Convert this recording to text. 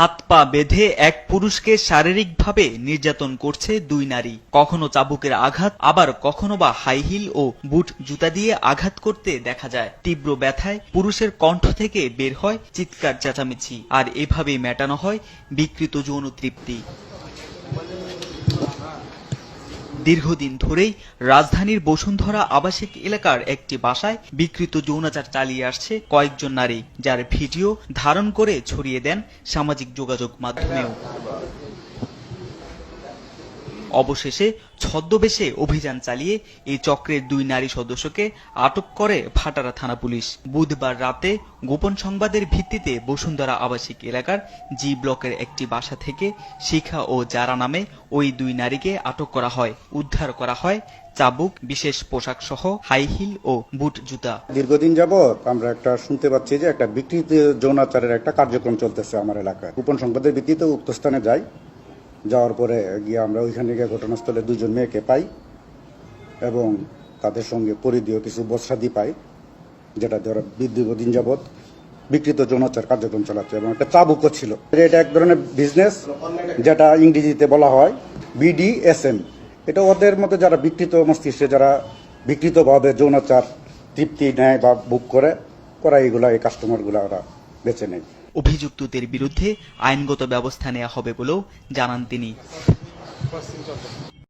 হাত পা বেঁধে এক পুরুষকে শারীরিকভাবে নির্যাতন করছে দুই নারী। কখনো চাবুকের আঘাত, আবার কখনো বা হাই হিল ও বুট জুতা দিয়ে আঘাত করতে দেখা যায়। তীব্র ব্যথায় পুরুষের কণ্ঠ থেকে বের হয় চিৎকার চেঁচামেচি, আর এভাবেই মেটানো হয় বিকৃত যৌন তৃপ্তি। দীর্ঘদিন ধরেই রাজধানীর বসুন্ধরা আবাসিক এলাকার একটি বাসায় বিকৃত যৌনাচার চালিয়ে আসছে কয়েকজন নারী, যার ভিডিও ধারণ করে ছড়িয়ে দেন সামাজিক যোগাযোগ মাধ্যমেও। অবশেষে ছদ্মবেশে অভিযান চালিয়ে এই চক্রের দুই নারী সদস্যকে আটক করে ভাটারা থানা পুলিশ। বুধবার রাতে গোপন সংবাদের ভিত্তিতে বসুন্ধরা আবাসিক এলাকার জি ব্লকের একটি বাসা থেকে শিখা ও জারা নামে ওই দুই নারীকে আটক করা হয়। উদ্ধার করা হয় চাবুক, বিশেষ পোশাক সহ হাই হিল ও বুট জুতা। দীর্ঘদিন যাবৎ আমরা একটা শুনতে পাচ্ছি যে একটা বিকৃত যৌনাচারের একটা কার্যক্রম চলতেছে আমার এলাকায়। গোপন সংবাদের ভিত্তিতে উক্ত স্থানে যাই, যাওয়ার পরে গিয়ে আমরা ওইখানে গিয়ে ঘটনাস্থলে দুজন মেয়েকে পাই এবং তাদের সঙ্গে পরিধীয় কিছু বস্ত্রাদি পাই, যেটা ধরো দীর্ঘদিন যাবৎ বিকৃত যৌনাচার কার্যক্রম চালাচ্ছে এবং একটা চাবুকও ছিল। এটা এক ধরনের বিজনেস, যেটা ইংরেজিতে বলা হয় BDSM। এটা ওদের মধ্যে যারা বিকৃত মস্তিষ্কে, যারা বিকৃতভাবে যৌনাচার তৃপ্তি নেয় বা বুক করে এইগুলা, এই কাস্টমারগুলা ওরা বেছে নেয়। অভিযুক্তদের বিরুদ্ধে আইনগত ব্যবস্থা নেওয়া হবে বলেও জানান তিনি।